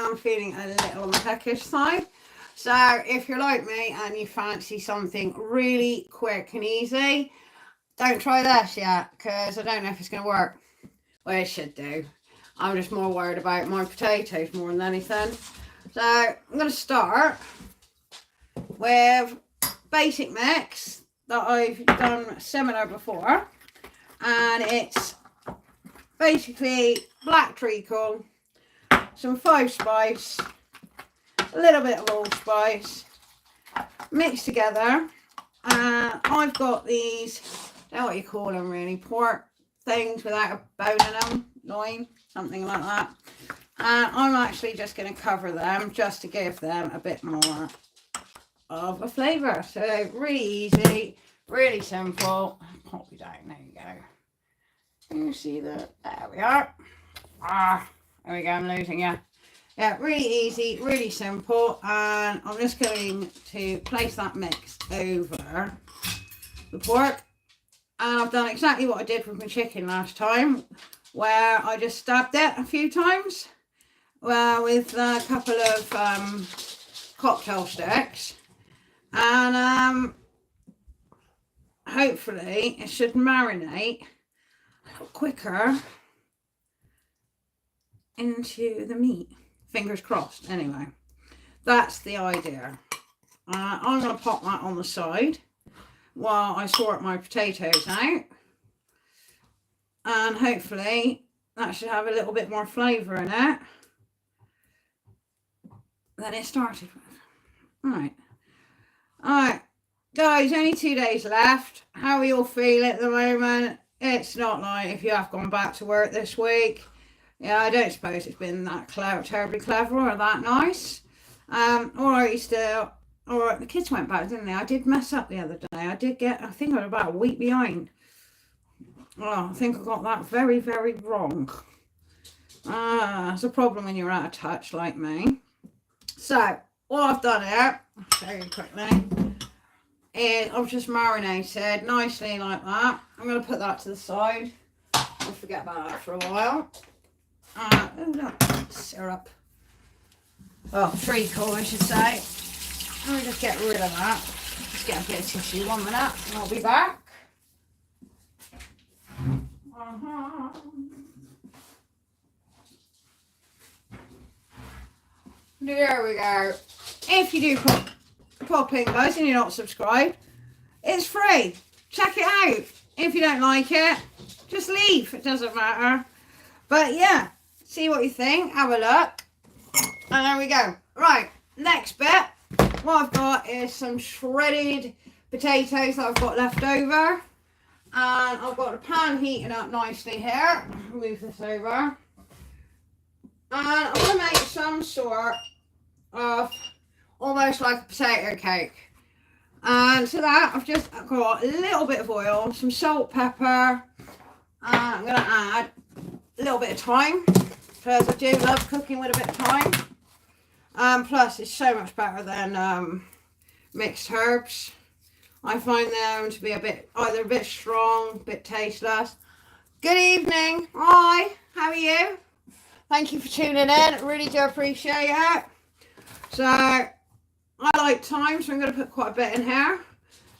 am feeling a little on the peckish side. So if you're like me and you fancy something really quick and easy, don't try this yet, because I don't know if it's going to work. Well, it should do. I'm just more worried about my potatoes more than anything. So I'm going to start with basic mix that I've done similar before. And it's basically black treacle, some 5 spice, a little bit of allspice, mixed together. I've got these, I don't know what you call them really, pork things without a bone in them, loin, something like that. And I'm actually just going to cover them just to give them a bit more of a flavour. So really easy, really simple. Pop you down, there you go. Can you see that? There we are. There we go, I'm losing you. Yeah, really easy, really simple. And I'm just going to place that mix over the pork. And I've done exactly what I did with my chicken last time, where I just stabbed it a few times with a couple of cocktail sticks. And hopefully it should marinate a little quicker into the meat. Fingers crossed. Anyway, that's the idea. I'm going to pop that on the side while I sort my potatoes out. And hopefully that should have a little bit more flavour in it than it started with. Alright, guys, only 2 days left. How are you all feeling at the moment? It's not like if you have gone back to work this week. Yeah, I don't suppose it's been that terribly clever or that nice. Alright, still. Alright, the kids went back, didn't they? I did mess up the other day. I think I was about a week behind. Oh, I think I got that very, very wrong. It's a problem when you're out of touch like me. So, what I've done here, I'll show you quickly, is I've just marinated nicely like that. I'm going to put that to the side. I'll forget about that for a while. Oh look, syrup. Oh, treacle I should say. Let me just get rid of that. Just get a bit of tissue, 1 minute, and I'll be back. There we go. If you do pop in, guys, and you're not subscribed, it's free. Check it out. If you don't like it, just leave. It doesn't matter. But yeah, see what you think. Have a look. And there we go. Right, next bit. What I've got is some shredded potatoes that I've got left over. And I've got the pan heating up nicely here. Move this over. And I'm going to make some sort of almost like a potato cake. And to that, I've just got a little bit of oil, some salt, pepper. And I'm going to add a little bit of thyme, because I do love cooking with a bit of thyme. Plus, it's so much better than mixed herbs. I find them to be either a bit strong, a bit tasteless. Good evening. Hi, how are you? Thank you for tuning in. Really do appreciate it. So, I like thyme, so I'm going to put quite a bit in here.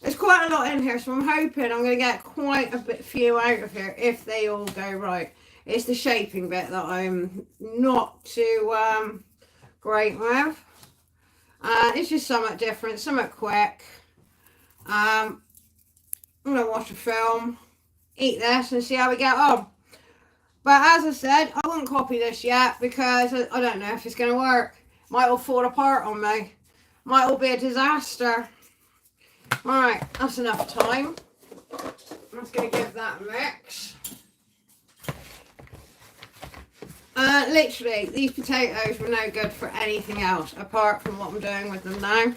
There's quite a lot in here, so I'm hoping I'm going to get quite a few out of here if they all go right. It's the shaping bit that I'm not too great with. It's just somewhat different, somewhat quick. I'm going to watch a film, eat this and see how we get on. But as I said, I wouldn't copy this yet because I don't know if it's going to work. Might all fall apart on me. Might all be a disaster. Alright, that's enough time. I'm just going to give that a mix. Literally, these potatoes were no good for anything else apart from what I'm doing with them now.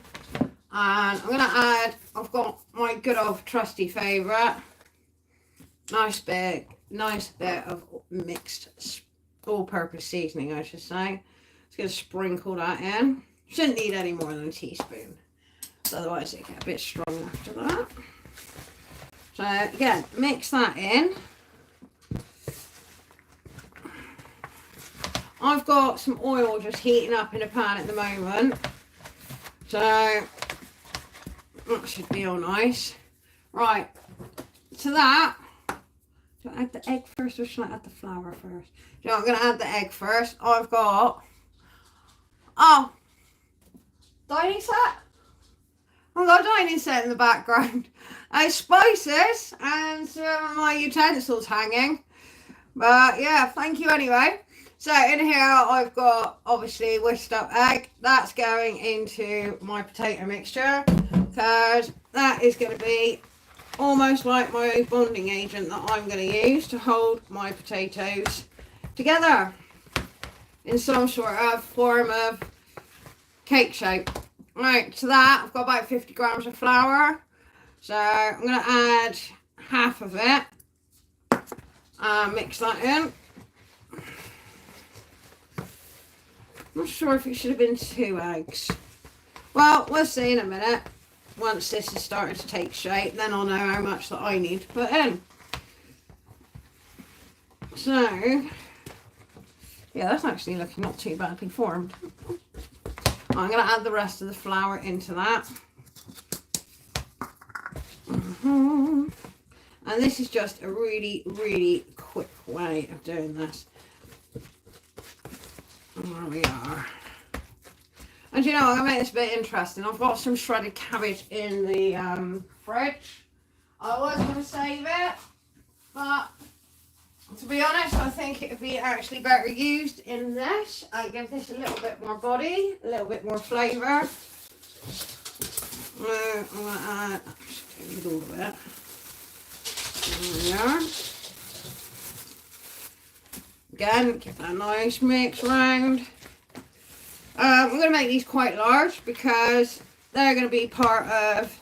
And I'm going to add, I've got my good old trusty favourite. Nice bit of mixed all-purpose seasoning, I should say. Just going to sprinkle that in. Shouldn't need any more than a teaspoon. Otherwise it gets a bit strong after that. So again, mix that in. I've got some oil just heating up in a pan at the moment. So that should be all nice. Right, to that, do I add the egg first or should I add the flour first? So I'm going to add the egg first. I've got, dining set? I've got a dining set in the background. Spices and my utensils hanging. But yeah, thank you anyway. So in here I've got obviously whisked up egg. That's going into my potato mixture because that is going to be almost like my bonding agent that I'm going to use to hold my potatoes together in some sort of form of cake shape. Right, to that I've got about 50 grams of flour. So I'm going to add half of it. Mix that in. Not sure if it should have been 2 eggs. Well, we'll see in a minute. Once this is starting to take shape, then I'll know how much that I need to put in. So, yeah, that's actually looking not too badly formed. I'm going to add the rest of the flour into that. And this is just a really, really quick way of doing this. There we are. And you know, I'm going to make this a bit interesting. I've got some shredded cabbage in the fridge. I was going to save it, but to be honest, I think it would be actually better used in this. I give this a little bit more body, a little bit more flavour. I'm going to add a little bit. There we are. Again, give that a nice mix round. I'm going to make these quite large because they're going to be part of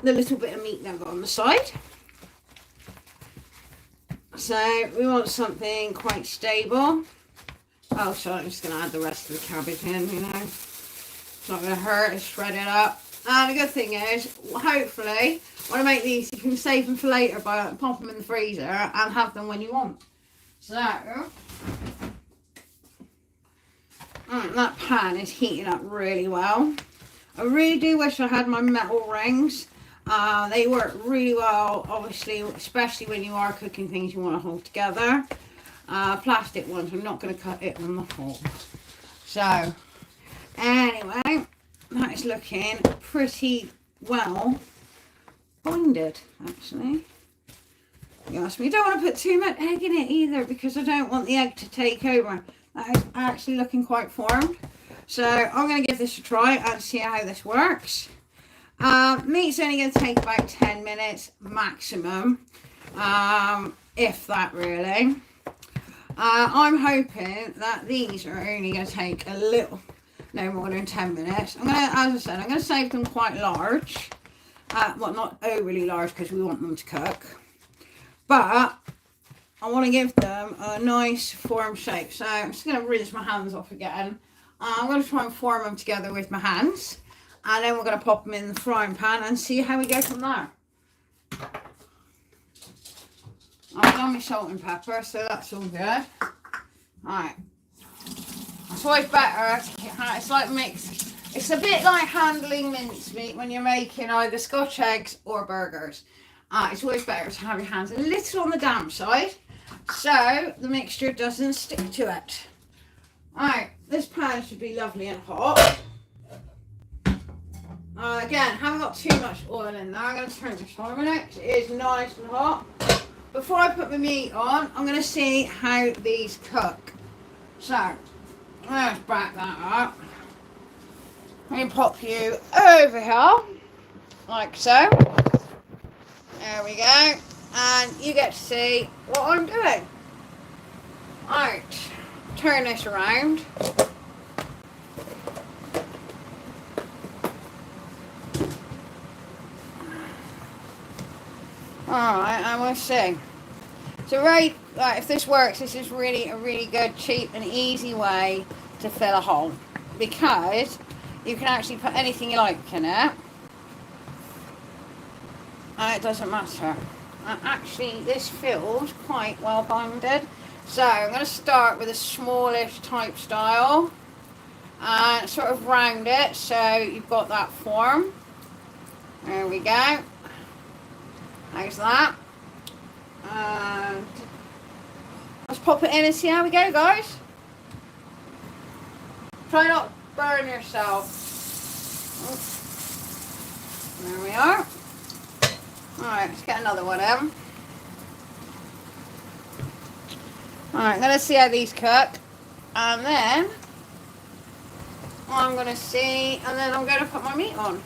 the little bit of meat that I've got on the side. So we want something quite stable. Oh, so I'm just going to add the rest of the cabbage in, you know. It's not going to hurt, it's shredded up. And the good thing is, hopefully, when I make these, you can save them for later by pop them in the freezer and have them when you want. So, that pan is heating up really well. I really do wish I had my metal rings. They work really well, obviously, especially when you are cooking things you want to hold together. Plastic ones, I'm not going to cut it on the hob. So, anyway, that is looking pretty well bonded, actually. You asked me, you don't want to put too much egg in it either because I don't want the egg to take over. That is actually looking quite formed. So I'm going to give this a try and see how this works. Meat's only going to take about 10 minutes maximum, if that really. I'm hoping that these are only going to take a little, no more than 10 minutes. I'm going to, as I said, I'm going to save them quite large. Well, not overly large because we want them to cook. But I want to give them a nice form shape. So I'm just going to rinse my hands off again. I'm going to try and form them together with my hands. And then we're going to pop them in the frying pan and see how we go from there. I've done my salt and pepper, so that's all good. Alright. It's always better. It's like mixed. It's a bit like handling mincemeat when you're making either Scotch eggs or burgers. It's always better to have your hands a little on the damp side so the mixture doesn't stick to it. Alright, this pan should be lovely and hot. Again, haven't got too much oil in there. I'm going to turn this on a minute because it is nice and hot. Before I put my meat on, I'm going to see how these cook. So, let's back that up. Let me pop you over here, like so. There we go. And you get to see what I'm doing. Alright, turn this around. Alright, and we'll see. So right, if this works, this is really a really good, cheap and easy way to fill a hole. Because you can actually put anything you like in it. And it doesn't matter. Actually, this feels quite well bonded. So I'm going to start with a smallish type style and sort of round it so you've got that form. There we go. How's that? And let's pop it in and see how we go, guys. Try not to burn yourself. Oh. There we are. Alright, let's get another one in. Alright, let's see how these cook. And then I'm going to see, and then I'm going to put my meat on.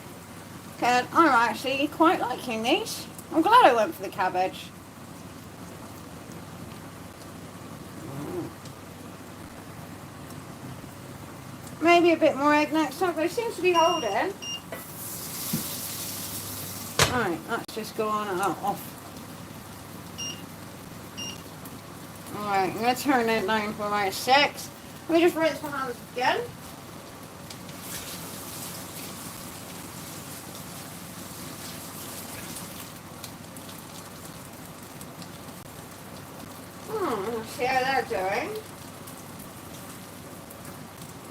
Okay, I'm actually quite liking these. I'm glad I went for the cabbage. Maybe a bit more egg next time, but it seems to be holding. Alright, let's just go on and off. Alright, I'm going to turn it down for about 6. Let me just rinse my hands again. Let's see how they're doing.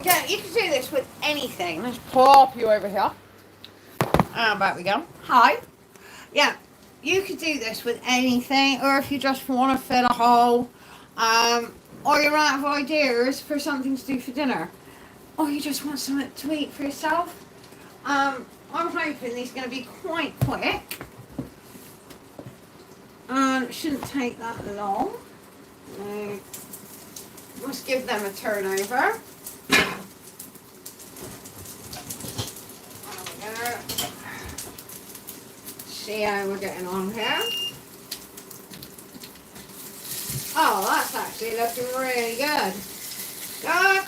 Yeah, you can do this with anything. Let's pop you over here. And back we go. Hi. Yeah, you could do this with anything, or if you just want to fill a hole, or you're out of ideas for something to do for dinner, or you just want something to eat for yourself. I'm hoping these are going to be quite quick, and it shouldn't take that long. Let's give them a turn over. See how we're getting on here. Oh, that's actually looking really good.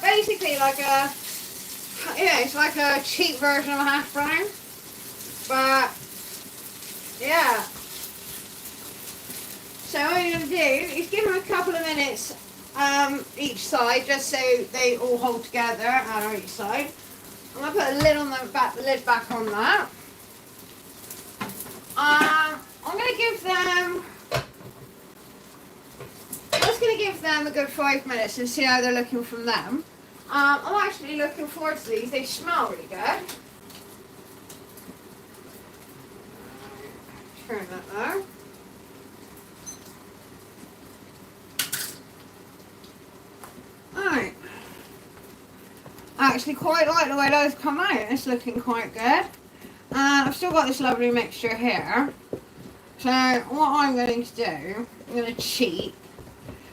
Basically like a, yeah, it's like a cheap version of a hash brown. But, yeah. So what I'm going to do is give them a couple of minutes each side, just so they all hold together on each side. I'm going to put a lid on the lid back on that. I'm going to give them, I'm just going to give them a good 5 minutes and see how they're looking from them. I'm actually looking forward to these. They smell really good. Turn that there. Alright. I actually quite like the way those come out. It's looking quite good. I've still got this lovely mixture here. So what I'm going to do, I'm going to cheat.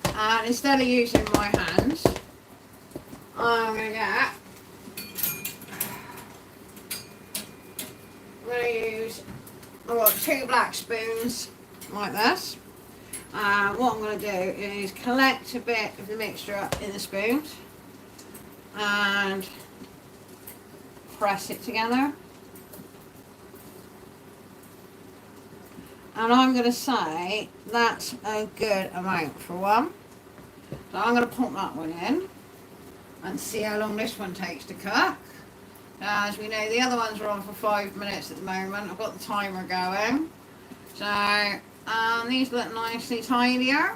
And instead of using my hands, I'm going to use, I've got 2 black spoons like this. What I'm going to do is collect a bit of the mixture up in the spoons and press it together. And I'm going to say that's a good amount for one. So I'm going to pop that one in and see how long this one takes to cook. As we know, the other ones are on for 5 minutes at the moment. I've got the timer going. So these look nicely tidier.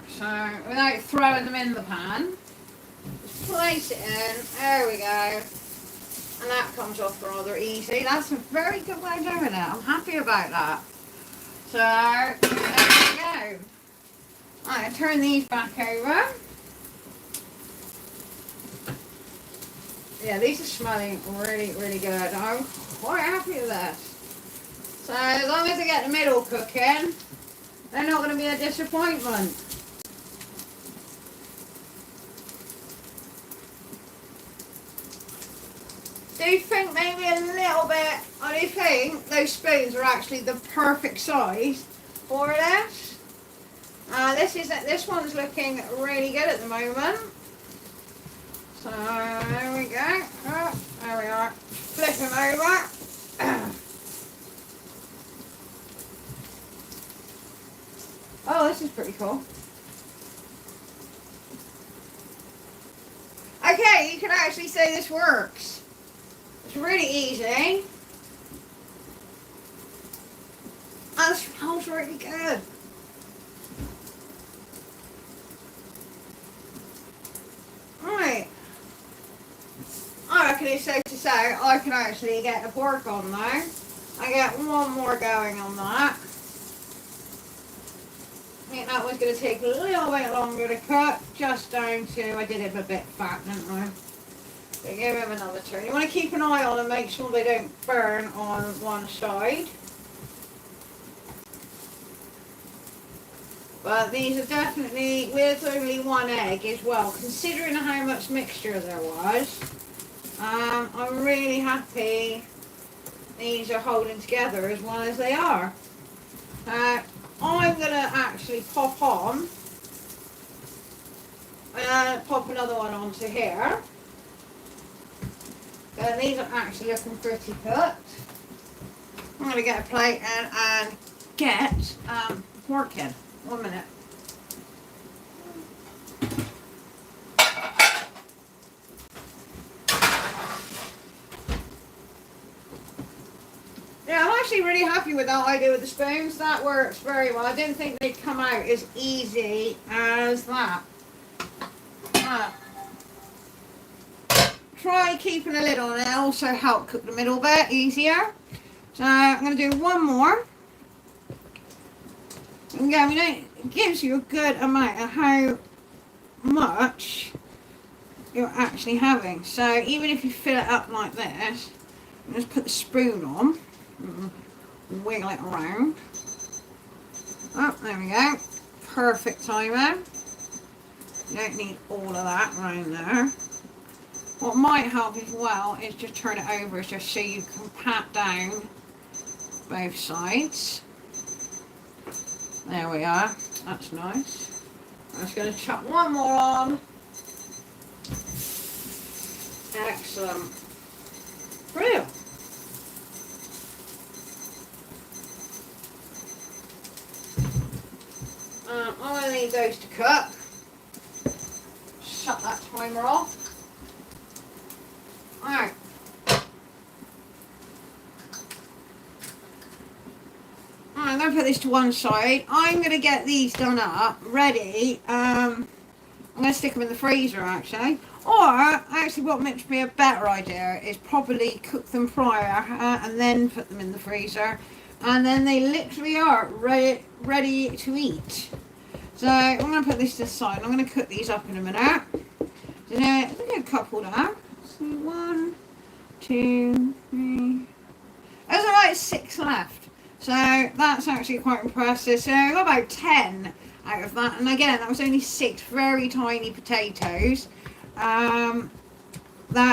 So without throwing them in the pan, just place it in. There we go. And that comes off rather easy. That's a very good way of doing it. I'm happy about that. So, there we go. Alright, turn these back over. Yeah, these are smelling really, really good. I'm quite happy with this. So, as long as I get the middle cooking, they're not going to be a disappointment. Do you think maybe a little bit, I do think those spoons are actually the perfect size for this. This one's looking really good at the moment. So there we go. Oh, there we are. Flip them over. Oh, this is pretty cool. Okay, you can actually say this works. It's really easy. And it smells really good. hopefully, so to say, I can actually get the pork on now. I get one more going on that. I think that was going to take a little bit longer to cook, just down to, I did it a bit fat, didn't I? So give them another turn. You want to keep an eye on and make sure they don't burn on one side. But these are definitely, with only one egg as well, considering how much mixture there was, I'm really happy these are holding together as well as they are. I'm going to actually pop on, pop another one onto here. These are actually looking pretty cooked. I'm going to get a plate and get pork in. 1 minute. Yeah, I'm actually really happy with that idea with the spoons. That works very well. I didn't think they'd come out as easy as that. Try keeping a lid on it. Also help cook the middle bit easier. So I'm going to do one more. And again, it gives you a good amount of how much you're actually having. So even if you fill it up like this, just put the spoon on, wiggle it around. Oh, there we go. Perfect timing. You don't need all of that around there. What might help as well is just turn it over just so you can pat down both sides. There we are. That's nice. I'm just going to chuck one more on. Excellent. Brilliant. I'm going to leave those to cook. Shut that timer off. Alright. I'm going to put this to one side. I'm going to get these done up, ready. I'm going to stick them in the freezer actually. Or, actually what makes me a better idea is probably cook them prior and then put them in the freezer. And then they literally are ready to eat. So I'm going to put this to the side. I'm going to cook these up in a minute. So now, look at a couple now. So 1, 2, 3. There's about 6 left. So that's actually quite impressive. So I got about 10 out of that. And again, that was only 6 very tiny potatoes. That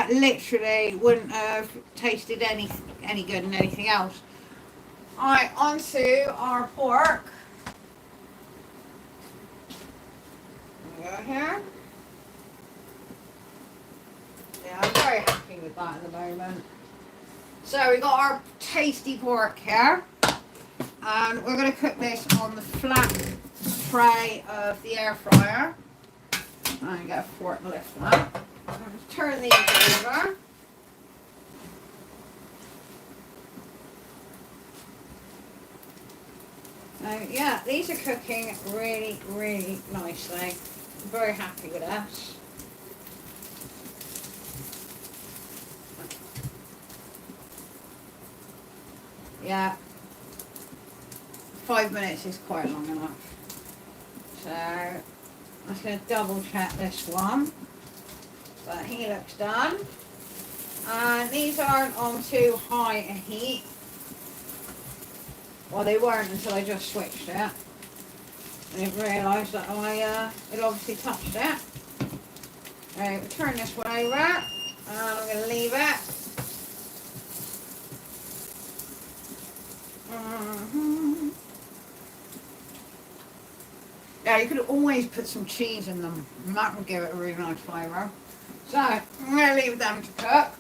literally wouldn't have tasted any good in anything else. Alright, onto our pork. There we go here. Yeah, I'm very happy with that at the moment. So we got our tasty pork here. And we're going to cook this on the flat tray of the air fryer. I'm going to get a fork and lift that. I'm going to turn these over. So yeah, these are cooking really, really nicely. I'm very happy with this. Yeah, 5 minutes is quite long enough. So I'm just going to double check this one. But he looks done. And these aren't on too high a heat. Well, they weren't until I just switched it. I didn't realise that it obviously touched it. Right, we'll turn this one over. And I'm going to leave it. Yeah, you could always put some cheese in them, and that would give it a really nice flavour. So, I'm going to leave them to cook.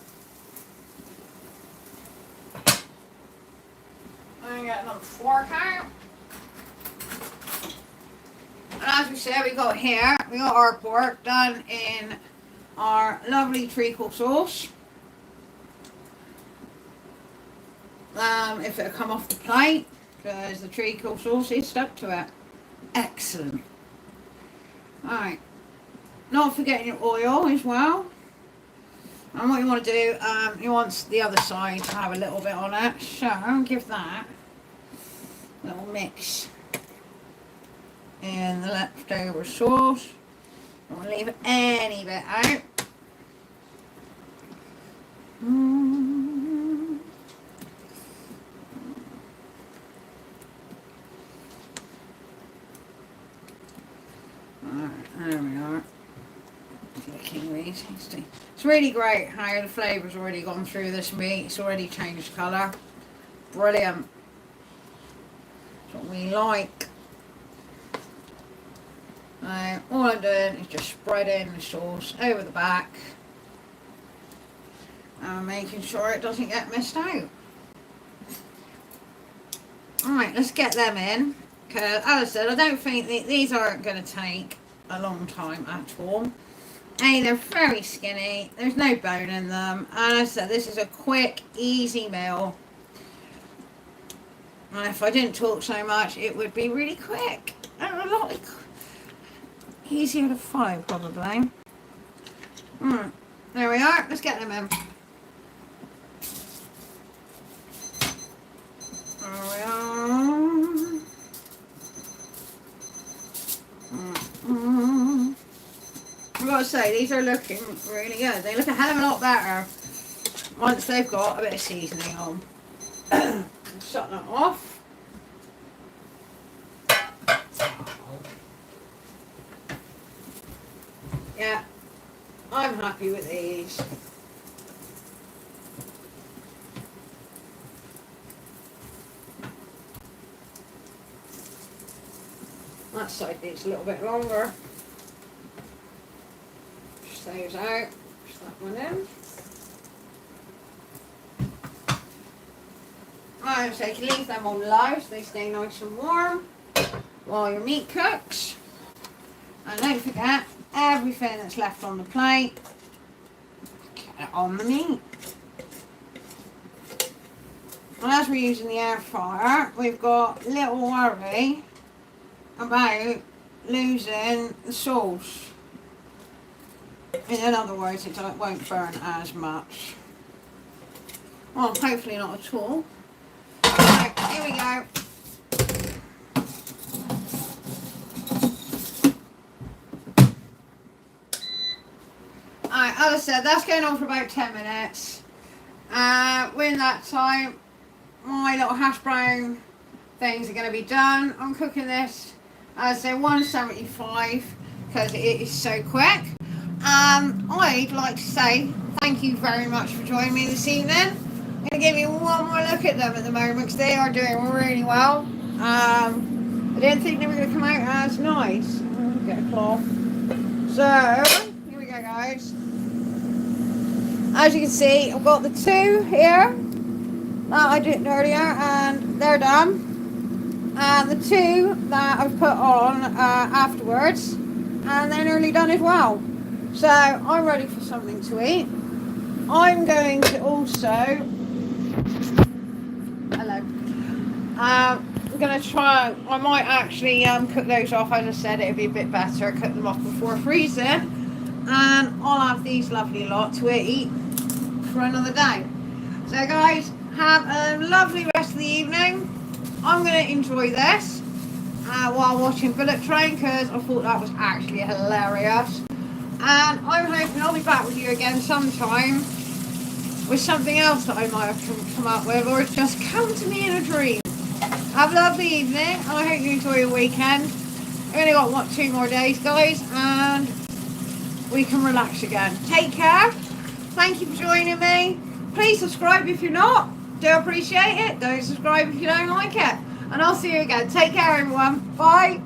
I'm going to get another fork out. And as we said, we got our pork done in our lovely treacle sauce. If it'll come off the plate, because the treacle sauce is stuck to it. Excellent. Alright. Not forgetting your oil as well. And what you want to do, you want the other side to have a little bit on it. So give that a little mix in the leftover sauce. Don't want to leave any bit out. There we are. It's really great how the flavour's already gone through this meat. It's already changed colour. Brilliant. That's what we like. Now, all I'm doing is just spreading the sauce over the back and making sure it doesn't get missed out. Alright, let's get them in. Because, as I said, I don't think these aren't going to take a long time at all. They're very skinny. There's no bone in them. And as I said, this is a quick, easy meal. And if I didn't talk so much, it would be really quick. And a lot easier to follow, probably. There we are. Let's get them in. There we are. I've got to say, these are looking really good. They look a hell of a lot better once they've got a bit of seasoning on. Shut that off. Yeah, I'm happy with these. That side needs a little bit longer. Push those out. Push that one in. Right, so you can leave them on low so they stay nice and warm while your meat cooks. And don't forget, everything that's left on the plate, get it on the meat. And as we're using the air fryer, we've got little worry about losing the sauce. In other words, it won't burn as much. Well, hopefully not at all. Right, here we go. Alright, as I said, that's going on for about 10 minutes. Within that time, my little hash brown things are going to be done. I'm cooking this as a 175 because it is so quick. I'd like to say thank you very much for joining me this evening. I'm going to give you one more look at them at the moment because they are doing really well. I didn't think they were going to come out as nice. Get a cloth. So, here we go, guys. As you can see, I've got the two here that I did earlier and they're done. And the two that I've put on afterwards and they're nearly done as well. So I'm ready for something to eat. I'm going to also, hello, I'm going to try, I might actually cook those off. As I said, it would be a bit better, cook them off before freezing. And I'll have these lovely lot to eat for another day. So guys, have a lovely rest of the evening. I'm going to enjoy this while watching Bullet Train because I thought that was actually hilarious. And I'm hoping I'll be back with you again sometime with something else that I might have come up with or it's just come to me in a dream. Have a lovely evening and I hope you enjoy your weekend. I've only got 2 more days, guys, and we can relax again. Take care. Thank you for joining me. Please subscribe if you're not. Do appreciate it. Don't subscribe if you don't like it. And I'll see you again. Take care, everyone. Bye.